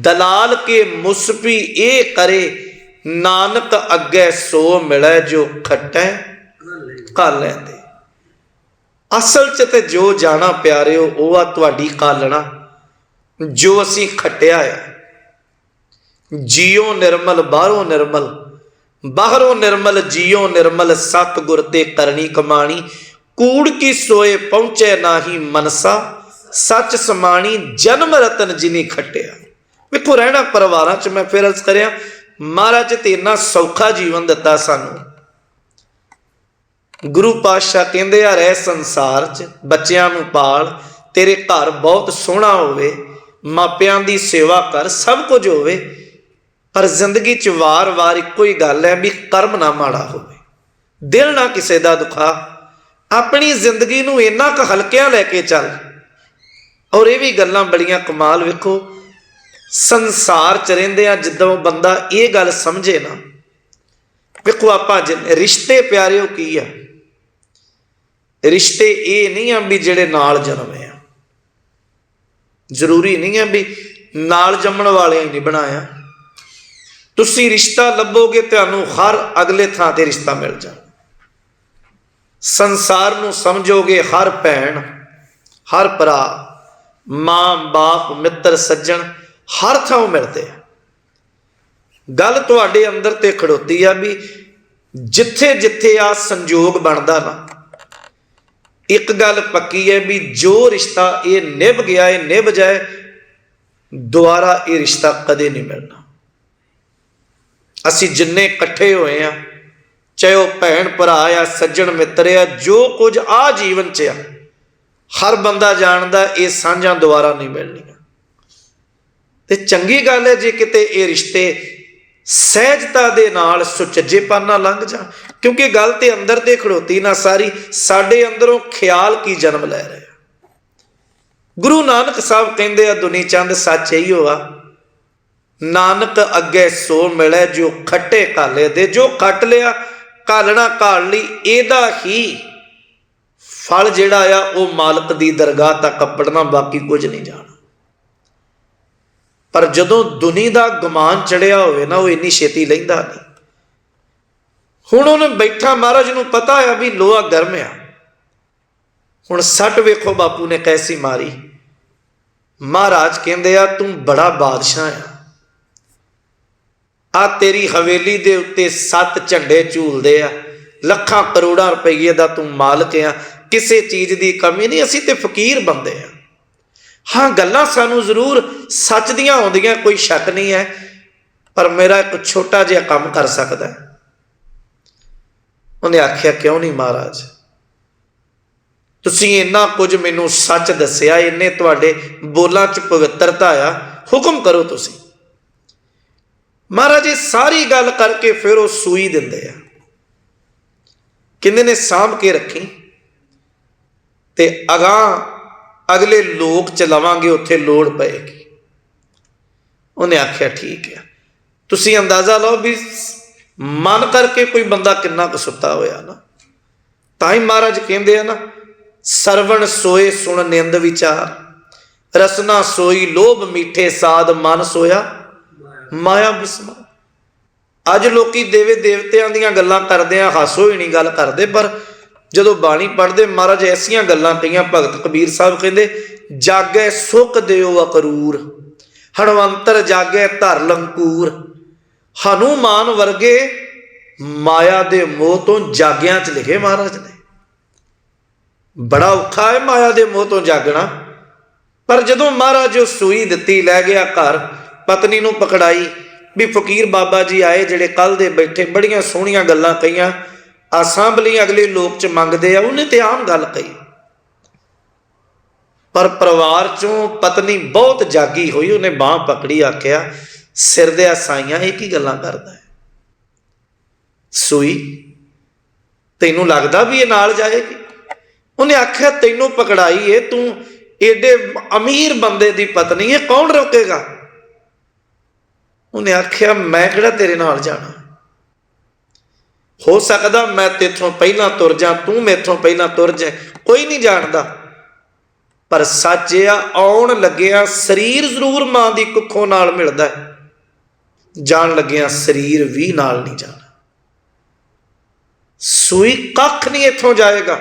दलाल के मुसफी ए करे, नानक अगे सो मिले जो खट्टै कर लैंदे। असल च ते जो जाना प्यारे हो वो आ तुहाडी कालना जो असी खट्टिया है। जियो निर्मल बाहरों निर्मल, बाहरों निर्मल जियो निर्मल, सतगुर ते करनी कमाणी, कूड़ की सोए पहुंचे नाही मनसा, सच समाणी जन्म रतन जिनी खट्टिया। वेखो रहना परिवारां च मैं फिर अर्ज करिया महाराज ते इन्ना सौखा जीवन दिता सानू। गुरु पातशाह कहंदे आ रह संसार च बच्चियां नूं पाल, तेरे घर बहुत सोहना होवे, मापियां दी सेवा कर, सब कुछ होवे, पर जिंदगी च वार वार इक्को ही गल है भी कर्म ना माड़ा होवे, दिल ना किसी दा दुखा। अपनी जिंदगी नूं इन्ना क हल्कियां लैके चल। और ये भी गल्लां बड़ियां कमाल, वेखो संसार च रहिंदे आ जिद्दां बंदा ये गल समझे ना, वेखो आपां रिश्ते प्यारे हो की आ, रिश्ते ये नहीं आ भी जिहड़े नाल जन्मे आ, जरूरी नहीं है भी नाल जम्मण वाले ही नहीं बनाया। तुसी रिश्ता लभोगे तुहानू हर अगले थां ते रिश्ता मिल जाए। संसार नूं समझोगे हर भैन हर भरा, मां बाप मित्र सज्जन हर थां मिलते हैं। गल तुहाडे अंदर ते खड़ोती आ भी जिथे जिथे आ संजोग बनता ना, एक गल पक्की है भी जो रिश्ता ये निभ गया ये निभ जाए, दोबारा ये रिश्ता कदे नहीं मिलना। असी जिन्ने कट्ठे होए हैं, चाहे वह भैन भरा आ सज्जन मित्र आ, जो कुछ आ जीवन च आ, हर बंदा जानदा ये सांझा दोबारा नहीं मिलनियां। ते चंगी गल है जे किते ये रिश्ते सहजता दे नाल सुचज्जेपन नाल लंघ जाण, क्योंकि गल ते अंदर ते खड़ोती ना सारी, साडे अंदरों ख्याल की जन्म लै रहे। गुरु नानक साहब कहंदे आ दुनी चंद सच यही हुआ, नानक अगे सो मिले जो खट्टे काले दे। जो खट लिया कालना काल ली, एदा ही फल जिहड़ा आ वो मालक दी दरगाह तक अपड़ना, बाकी कुछ नहीं जाना। पर जदों दुनी दा गुमान चढ़िया होवे ना, वो इन्नी छेती लैंदा नहीं। हुण उन्हें बैठा महाराज नूं पता है भी लोहा गर्म आ, हुण सट वेखो बापू ने कैसी मारी। महाराज कहंदे आ तू बड़ा बादशाह आ तेरी हवेली दे उत्ते 7 झंडे झूलदे आ, लखां करोड़ां रुपये दा तू मालक आ, किसी चीज़ की कमी नहीं। असीं ते फकीर बंदे आ। हाँ गल्लां सानू जरूर सच दियां आउंदियां, कोई शक नहीं है, पर मेरा एक छोटा जिहा काम कर सकदा है। उन्हें आख्या क्यों नहीं महाराज, तुसीं इन्ना कुछ मैनूं सच दस्सिया, इन्ने तुहाडे बोलां च पवित्रता आ, हुक्म करो तुसीं। महाराज ये सारी गल करके फिर वो सूई दिंदे आ, कहंदे ने सांभ के रखी ते अगां अगले लोक च लवांगे, उत्थे लोड़ पएगी। उन्हें आख्या ठीक है। तुसीं अंदाजा लो भी मन करके कोई बंदा किन्ना क सुता होया ना। तां ही महाराज कहंदे आ ना, सरवण सोए सुन निंद विचार, रसना सोई लोभ मीठे साध, मन सोया माया बिस्मा। अज लोग देवे देवतियां दीयां गल्लां करदे आ, हासो ही नहीं गल करदे, पर जदों बाणी पढ़दे महाराज ऐसियां गल्लां कईयां। भगत कबीर साहब कहंदे, जागै सुख दिओ अकरूर, हणवंतर जागै धर लंकूर। हनुमान वर्गे माया दे मोह तो जागियां च लिखे महाराज ने। बड़ा औखा है माया दे मोह तो जागना। पर जदों महाराज जो सूई दित्ती, लै गया घर, पत्नी नूं पकड़ाई भी फकीर बाबा जी आए जिहड़े कल दे बैठे, बड़ियां सोहणियां गल्लां कहीआं, असांभली अगले लोक च मंगदे आ। उन्हें ते आम गल कही, पर परिवार चों पत्नी बहुत जागी हुई, उन्हें बांह पकड़ी, आख्या सिर दे साइयां ये की गल्लां करदा है, सूई तैनूं लगदा भी ये नाल जाएगी? उन्हें आख्या तैनूं पकड़ाई है, तू एडे अमीर बंदे दी पत्नी है, कौन रोकेगा? उन्हें आख्या मैं किहड़ा तेरे नाल जाना, हो सकदा मैं तेथों पहला तुर जा, तू मेथों पहला तुर जाए, कोई नहीं जानदा। पर सच ये आउण लग्गिया शरीर जरूर मां दी कुखों नाल मिलदा है, जान लग्गिया शरीर भी नाल नहीं जाना। सूई कख नहीं इथों जाएगा।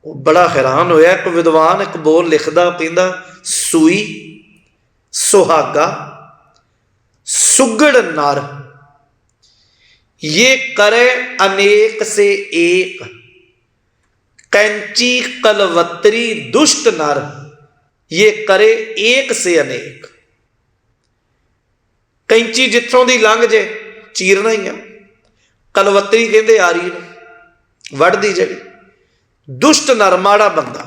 वो बड़ा हैरान होया। एक विद्वान एक बोल लिखदा, कहंदा सूई सुहागा सुगड़ नर, ये करे अनेक से एक, कैंची कलवत्री दुष्ट नर, ये करे एक से अनेक। कैंची जिथों दी लंघ जे चीरना ही आ, कलवत्री कहंदे आरी नूं वढ़दी जड़ी। दुष्ट नर माड़ा बंदा,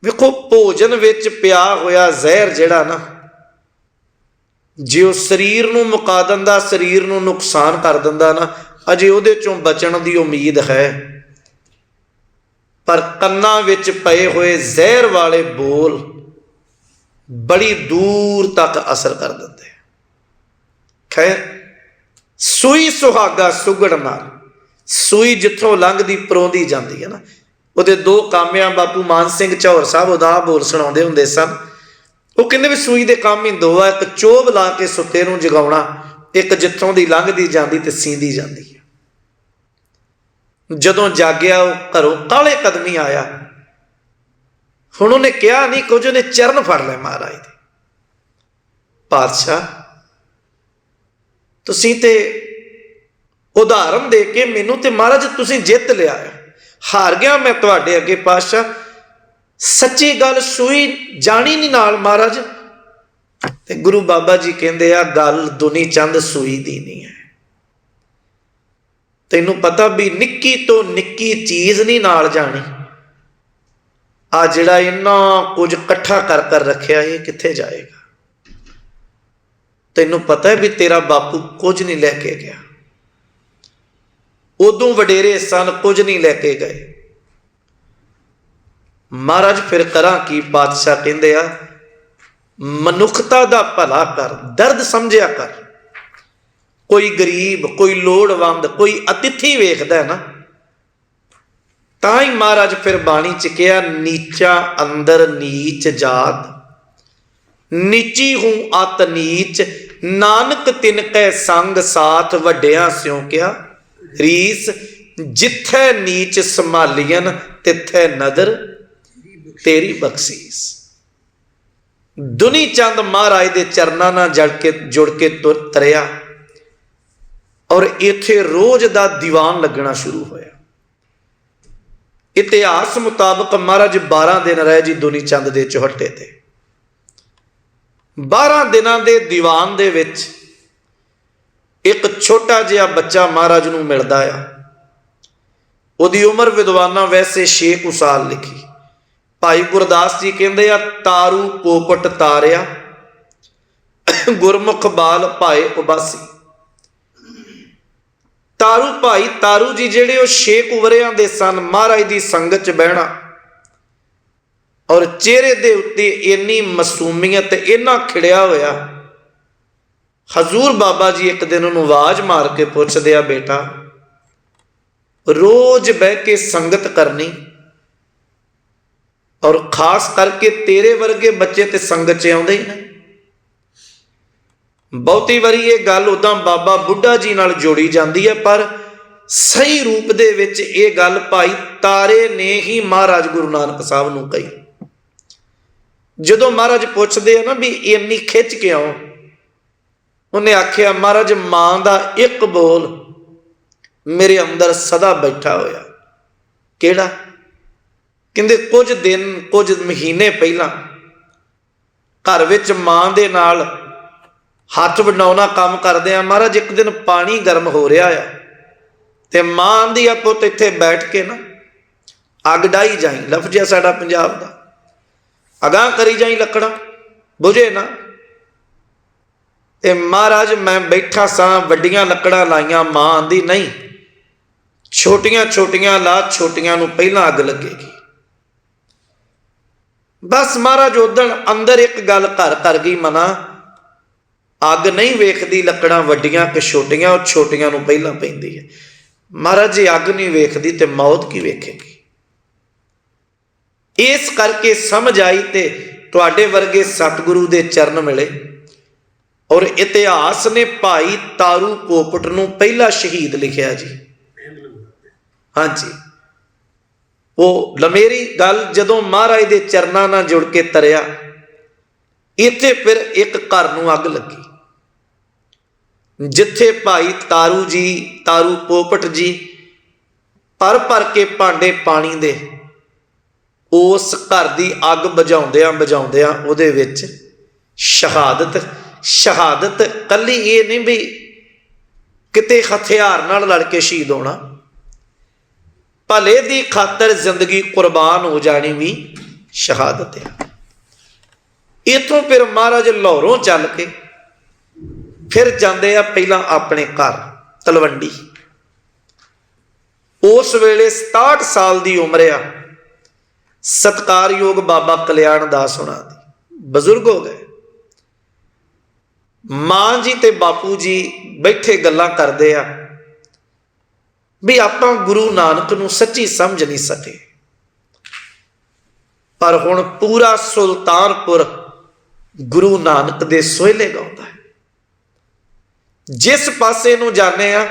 वेखो भोजन विच पिया होया जहर जिहड़ा ना, जे वो शरीर नूं मुका दिंदा, शरीर नूं नुकसान कर दिंदा ना, अजे उहदे चों बचण दी उम्मीद है। पर कन्नां विच पए होए जहर वाले बोल बड़ी दूर तक असर कर दिंदे। खैर, सूई सुहागा सुगड़ नर, सूई जिथों लंघदी परोंदी जाती है ना। ਉਹਦੇ दो काम आ, बापू मान सिंह ਝੌਰ साहब ਉਹਦਾ बोल सुणाਉਂਦੇ ਹੁੰਦੇ ਸਨ। ਉਹ ਕਹਿੰਦੇ ਵੀ ਸੂਈ ਦੇ ਕੰਮ ਹੀ ਦੋ ਆ, ਇੱਕ ਚੋਭ ਲਾ ਕੇ ਸੁੱਤੇ ਨੂੰ ਜਗਾਉਣਾ, ਇੱਕ ਜਿੱਥੋਂ ਦੀ ਲੰਘਦੀ ਜਾਂਦੀ ਤੇ ਸੀਂਦੀ ਜਾਂਦੀ ਹੈ। ਜਦੋਂ ਜਾਗਿਆ ਉਹ ਘਰੋਂ ਕਾਲੇ ਕਦਮੀ ਆਇਆ। ਹੁਣ ਉਹਨੇ ਕਿਹਾ ਨਹੀਂ ਕੁਝ, ਉਹਨੇ ਚਰਨ ਫੜ ਲਏ ਮਹਾਰਾਜ ਦੇ। ਪਾਤਸ਼ਾਹ ਤੁਸੀਂ ਤੇ ਉਦਾਹਰਨ ਦੇ ਕੇ ਮੈਨੂੰ ਤੇ ਮਹਾਰਾਜ ਤੁਸੀਂ ਜਿੱਤ ਲਿਆ ਹੈ, ਹਾਰ ਗਿਆ ਮੈਂ ਤੁਹਾਡੇ ਅੱਗੇ ਪਾਤਸ਼ਾਹ। सच्ची गल सूई जानी नहीं नाल महाराज। ते गुरु बाबा जी कहते आ गल दुनी चंद सूई दी नहीं है। तैनू पता भी निक्की तो निक्की चीज़ नहीं नाल जानी। आ जिहड़ा इन्ना कुछ कट्ठा कर कर रखिया ये कित्थे जाएगा। तैनू पता है भी तेरा बापू कुछ नहीं लैके गया, उदों वडेरे सन कुछ नहीं लैके गए। महाराज फिर करा की? बादशाह कहते आ मनुखता दा भला कर, दर्द समझिया कर। कोई गरीब, कोई लोड़वंद, कोई अतिथि वेखदा है ना, तां ही महाराज फिर बाणी च कहा नीचा अंदर नीच जात, नीची हूं अत नीच, नानक तिनकै संग साथ, वड्डियां स्यों क्या रीस, जिथे नीच संभालियन तिथे नदर तेरी बख्शीस। दुनी चंद महाराज के चरणों नाल जुड़ के तरिया और इत्थे रोज का दीवान लगना शुरू होया। इतिहास मुताबक महाराज 12 दिन रहे जी दुनी चंद के चौहटे ते। 12 ਦਿਨਾਂ ਦੇ ਦੀਵਾਨ ਦੇ ਵਿੱਚ ਇੱਕ ਛੋਟਾ ਜਿਹਾ ਬੱਚਾ ਮਹਾਰਾਜ ਨੂੰ ਮਿਲਦਾ ਆ। ਉਹਦੀ ਉਮਰ ਵਿਦਵਾਨਾਂ ਵੈਸੇ 6 ਕੁ ਸਾਲ ਲਿਖੀ। ਭਾਈ ਗੁਰਦਾਸ ਜੀ ਕਹਿੰਦੇ ਆ, ਤਾਰੂ ਪੋਪਟ ਤਾਰਿਆ ਗੁਰਮੁਖ ਬਾਲ ਭਾਏ ਉਬਾਸੀ। ਤਾਰੂ ਭਾਈ ਤਾਰੂ ਜੀ ਜਿਹੜੇ ਉਹ 6 ਕੁ ਵਰਿਆਂ ਦੇ ਸਨ। ਮਹਾਰਾਜ ਦੀ ਸੰਗਤ 'ਚ ਬਹਿਣਾ ਔਰ ਚਿਹਰੇ ਦੇ ਉੱਤੇ ਇੰਨੀ ਮਾਸੂਮੀਅਤ, ਇੰਨਾ ਖਿੜਿਆ ਹੋਇਆ। ਹਜ਼ੂਰ ਬਾਬਾ ਜੀ ਇੱਕ ਦਿਨ ਉਹਨੂੰ ਆਵਾਜ਼ ਮਾਰ ਕੇ ਪੁੱਛਦੇ ਆ, ਬੇਟਾ ਰੋਜ਼ ਬਹਿ ਕੇ ਸੰਗਤ ਕਰਨੀ ਔਰ ਖਾਸ ਕਰਕੇ ਤੇਰੇ ਵਰਗੇ ਬੱਚੇ ਤੇ ਸੰਗਤ 'ਚ ਆਉਂਦੇ ਹੀ ਨਹੀਂ। ਬਹੁਤੀ ਵਾਰੀ ਇਹ ਗੱਲ ਉਦਾਂ ਬਾਬਾ ਬੁੱਢਾ ਜੀ ਨਾਲ ਜੋੜੀ ਜਾਂਦੀ ਹੈ, ਪਰ ਸਹੀ ਰੂਪ ਦੇ ਵਿੱਚ ਇਹ ਗੱਲ ਭਾਈ ਤਾਰੇ ਨੇ ਹੀ ਮਹਾਰਾਜ ਗੁਰੂ ਨਾਨਕ ਸਾਹਿਬ ਨੂੰ ਕਹੀ। ਜਦੋਂ ਮਹਾਰਾਜ ਪੁੱਛਦੇ ਆ ਨਾ ਵੀ ਇੰਨੀ ਖਿੱਚ ਕਿਉਂ, ਉਹਨੇ ਆਖਿਆ, ਮਹਾਰਾਜ ਮਾਂ ਦਾ ਇੱਕ ਬੋਲ ਮੇਰੇ ਅੰਦਰ ਸਦਾ ਬੈਠਾ ਹੋਇਆ। ਕਿਹੜਾ? ਕਹਿੰਦੇ ਕੁਝ ਦਿਨ ਕੁਝ ਮਹੀਨੇ ਪਹਿਲਾਂ ਘਰ ਵਿੱਚ ਮਾਂ ਦੇ ਨਾਲ ਹੱਥ ਵੰਡਾਉਣਾ ਕੰਮ ਕਰਦੇ ਆ। ਮਹਾਰਾਜ ਇੱਕ ਦਿਨ ਪਾਣੀ ਗਰਮ ਹੋ ਰਿਹਾ ਆ ਤੇ ਮਾਂ ਆਂਦੀ ਆ, ਪੁੱਤ ਇੱਥੇ ਬੈਠ ਕੇ ਨਾ ਅੱਗ ਡਾਈ ਜਾਈ। ਲਫ਼ਜ਼ ਆ ਸਾਡਾ ਪੰਜਾਬ ਦਾ, ਅਗਾਂਹ ਕਰੀ ਜਾਈ, ਲੱਕੜਾਂ ਬੁਝੇ ਨਾ। ਤੇ ਮਹਾਰਾਜ ਮੈਂ ਬੈਠਾ ਸਾਂ, ਵੱਡੀਆਂ ਲੱਕੜਾਂ ਲਾਈਆਂ। ਮਾਂ ਆਂਦੀ ਨਹੀਂ, ਛੋਟੀਆਂ ਛੋਟੀਆਂ ਲਾ, ਛੋਟੀਆਂ ਨੂੰ ਪਹਿਲਾਂ ਅੱਗ ਲੱਗੇਗੀ। ਬਸ ਮਹਾਰਾਜ ਉਦਣ ਅੰਦਰ ਇੱਕ ਗੱਲ ਘਰ ਕਰ ਗਈ ਮਨਾ, ਅੱਗ ਨਹੀਂ ਵੇਖਦੀ ਲੱਕੜਾਂ ਵੱਡੀਆਂ ਕਿ ਛੋਟੀਆਂ, ਉਹ ਛੋਟੀਆਂ ਨੂੰ ਪਹਿਲਾਂ ਪੈਂਦੀ ਹੈ। ਮਹਾਰਾਜ ਜੇ ਅੱਗ ਨਹੀਂ ਵੇਖਦੀ ਤੇ ਮੌਤ ਕੀ ਵੇਖੇਗੀ। ਇਸ ਕਰਕੇ ਸਮਝ ਆਈ ਤੇ ਤੁਹਾਡੇ ਵਰਗੇ ਸਤਿਗੁਰੂ ਦੇ ਚਰਨ ਮਿਲੇ ਔਰ ਇਤਿਹਾਸ ਨੇ ਭਾਈ ਤਾਰੂ ਪੋਪਟ ਨੂੰ ਪਹਿਲਾ ਸ਼ਹੀਦ ਲਿਖਿਆ ਜੀ। ਹਾਂਜੀ, ਉਹ ਲਮੇਰੀ ਗੱਲ ਜਦੋਂ ਮਹਾਰਾਜ ਦੇ ਚਰਨਾਂ ਨਾਲ ਜੁੜ ਕੇ ਤਰਿਆ, ਇੱਥੇ ਫਿਰ ਇੱਕ ਘਰ ਨੂੰ ਅੱਗ ਲੱਗੀ ਜਿੱਥੇ ਭਾਈ ਤਾਰੂ ਜੀ, ਤਾਰੂ ਪੋਪਟ ਜੀ ਭਰ ਭਰ ਕੇ ਭਾਂਡੇ ਪਾਣੀ ਦੇ ਉਸ ਘਰ ਦੀ ਅੱਗ ਬੁਝਾਉਂਦਿਆਂ ਬੁਝਾਉਂਦਿਆਂ ਉਹਦੇ ਵਿੱਚ ਸ਼ਹਾਦਤ ਕੱਲੀ ਇਹ ਨਹੀਂ ਵੀ ਕਿਤੇ ਹਥਿਆਰ ਨਾਲ ਲੜ ਕੇ ਸ਼ਹੀਦ ਹੋਣਾ, ਭਲੇ ਦੀ ਖਾਤਰ ਜ਼ਿੰਦਗੀ ਕੁਰਬਾਨ ਹੋ ਜਾਣੀ ਵੀ ਸ਼ਹਾਦਤ ਹੈ। ਇੱਥੋਂ ਫਿਰ ਮਹਾਰਾਜ ਲਾਹੌਰੋਂ ਚੱਲ ਕੇ ਫਿਰ ਜਾਂਦੇ ਆ ਪਹਿਲਾਂ ਆਪਣੇ ਘਰ ਤਲਵੰਡੀ। ਉਸ ਵੇਲੇ 67 ਸਾਲ ਦੀ ਉਮਰ ਆ। ਸਤਿਕਾਰਯੋਗ ਬਾਬਾ ਕਲਿਆਣ ਦਾਸ ਹੋਣਾ ਦੀ ਬਜ਼ੁਰਗ ਹੋ ਗਏ। ਮਾਂ ਜੀ ਤੇ ਬਾਪੂ ਜੀ ਬੈਠੇ ਗੱਲਾਂ ਕਰਦੇ ਆ ਵੀ ਆਪਾਂ ਗੁਰੂ ਨਾਨਕ ਨੂੰ ਸੱਚੀ ਸਮਝ ਨਹੀਂ ਸਕੇ, ਪਰ ਹੁਣ ਪੂਰਾ ਸੁਲਤਾਨਪੁਰ ਗੁਰੂ ਨਾਨਕ ਦੇ ਸੋਹਿਲੇ ਗਾਉਂਦਾ ਹੈ। ਜਿਸ ਪਾਸੇ ਨੂੰ ਜਾਂਦੇ ਆ,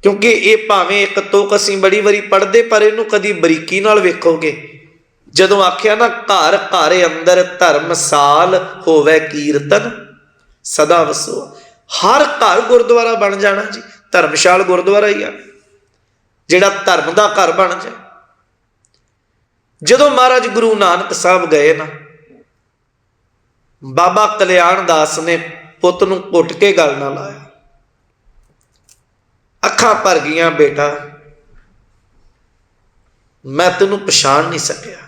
ਕਿਉਂਕਿ ਇਹ ਭਾਵੇਂ ਇੱਕ ਤੁਕ ਅਸੀਂ ਬੜੀ ਵਾਰੀ ਪੜ੍ਹਦੇ, ਪਰ ਇਹਨੂੰ ਕਦੀ ਬਰੀਕੀ ਨਾਲ ਵੇਖੋਗੇ। ਜਦੋਂ ਆਖਿਆ ਨਾ, ਘਰ ਘਰ ਅੰਦਰ ਧਰਮਸਾਲ ਹੋਵੇ ਕੀਰਤਨ ਸਦਾ ਵਸੋ, ਹਰ ਘਰ ਗੁਰਦੁਆਰਾ ਬਣ ਜਾਣਾ ਜੀ। ਧਰਮਸ਼ਾਲ ਗੁਰਦੁਆਰਾ ਹੀ ਆ ਜਿਹੜਾ ਧਰਮ ਦਾ ਘਰ ਬਣ ਜਾਏ। ਜਦੋਂ ਮਹਾਰਾਜ ਗੁਰੂ ਨਾਨਕ ਸਾਹਿਬ ਗਏ ਨਾ, ਬਾਬਾ ਕਲਿਆਣ ਦਾਸ ਨੇ ਪੁੱਤ ਨੂੰ ਘੁੱਟ ਕੇ ਗੱਲ ਨਾਲ ਲਾਇਆ। ਅੱਖਾਂ ਭਰ ਗਈਆਂ, ਬੇਟਾ ਮੈਂ ਤੈਨੂੰ ਪਛਾਣ ਨਹੀਂ ਸਕਿਆ।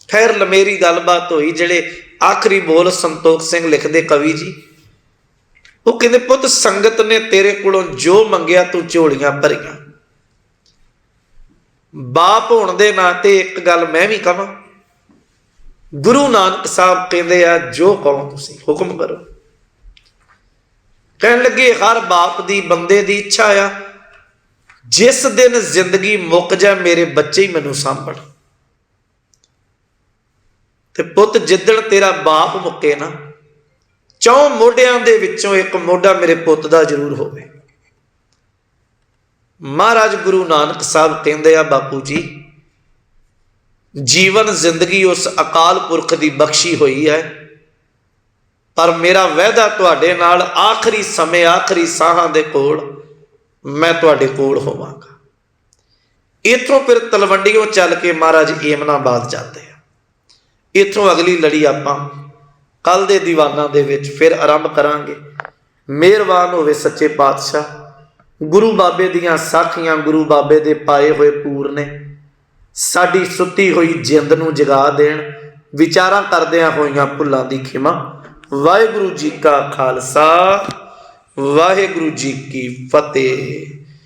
ਖੈਰ ਲਮੇਰੀ ਗੱਲਬਾਤ ਹੋਈ। ਜਿਹੜੇ ਆਖਰੀ ਬੋਲ ਸੰਤੋਖ ਸਿੰਘ ਲਿਖਦੇ ਕਵੀ ਜੀ, ਉਹ ਕਹਿੰਦੇ, ਪੁੱਤ ਸੰਗਤ ਨੇ ਤੇਰੇ ਕੋਲੋਂ ਜੋ ਮੰਗਿਆ ਤੂੰ ਝੋਲੀਆਂ ਭਰੀਆਂ। ਬਾਪ ਹੋਣ ਦੇ ਨਾਤੇ ਇੱਕ ਗੱਲ ਮੈਂ ਵੀ ਕਹਾਂ, ਗੁਰੂ ਨਾਨਕ ਸਾਹਿਬ ਕਹਿੰਦੇ ਆ, ਜੋ ਕਹੋ ਤੁਸੀਂ ਹੁਕਮ ਕਰੋ। ਕਹਿਣ ਲੱਗੇ, ਹਰ ਬਾਪ ਦੀ ਬੰਦੇ ਦੀ ਇੱਛਾ ਆ, ਜਿਸ ਦਿਨ ਜ਼ਿੰਦਗੀ ਮੁੱਕ ਜਾ ਮੇਰੇ ਬੱਚੇ ਹੀ ਮੈਨੂੰ ਸਾਂਭਣ। ਤੇ ਪੁੱਤ ਜਿੱਦਣ ਤੇਰਾ ਬਾਪ ਮੁੱਕੇ ਨਾ, 4 ਮੋਢਿਆਂ ਦੇ ਵਿੱਚੋਂ ਇੱਕ ਮੋਢਾ ਮੇਰੇ ਪੁੱਤ ਦਾ ਜ਼ਰੂਰ ਹੋਵੇ। ਮਹਾਰਾਜ ਗੁਰੂ ਨਾਨਕ ਸਾਹਿਬ ਕਹਿੰਦੇ ਆ, ਬਾਪੂ ਜੀ ਜੀਵਨ ਜ਼ਿੰਦਗੀ ਉਸ ਅਕਾਲ ਪੁਰਖ ਦੀ ਬਖਸ਼ੀ ਹੋਈ ਹੈ, ਪਰ ਮੇਰਾ ਵਾਅਦਾ ਤੁਹਾਡੇ ਨਾਲ ਆਖਰੀ ਸਮੇਂ, ਆਖਰੀ ਸਾਹਾਂ ਦੇ ਕੋਲ ਮੈਂ ਤੁਹਾਡੇ ਕੋਲ ਹੋਵਾਂਗਾ। ਇੱਥੋਂ ਫਿਰ ਤਲਵੰਡੀਓਂ ਚੱਲ ਕੇ ਮਹਾਰਾਜ ਏਮਨਾਬਾਦ ਜਾਂਦੇ ਆ। ਇੱਥੋਂ ਅਗਲੀ ਲੜੀ ਆਪਾਂ ਕੱਲ ਦੇ ਦੀਵਾਨਾਂ ਦੇ ਵਿੱਚ ਫਿਰ ਆਰੰਭ ਕਰਾਂਗੇ। ਮਿਹਰਬਾਨ ਹੋਵੇ ਸੱਚੇ ਪਾਤਸ਼ਾਹ। ਗੁਰੂ ਬਾਬੇ ਦੀਆਂ ਸਾਖੀਆਂ ਗੁਰੂ ਬਾਬੇ ਦੇ ਪਾਏ ਹੋਏ ਪੂਰ ਨੇ, ਸਾਡੀ ਸੁੱਤੀ ਹੋਈ ਜਿੰਦ ਨੂੰ ਜਗਾ ਦੇਣ। ਵਿਚਾਰਾਂ ਕਰਦਿਆਂ ਹੋਈਆਂ ਭੁੱਲਾਂ ਦੀ ਖਿਮਾ। ਵਾਹਿਗੁਰੂ ਜੀ ਕਾ ਖਾਲਸਾ, ਵਾਹਿਗੁਰੂ ਜੀ ਕੀ ਫਤਿਹ।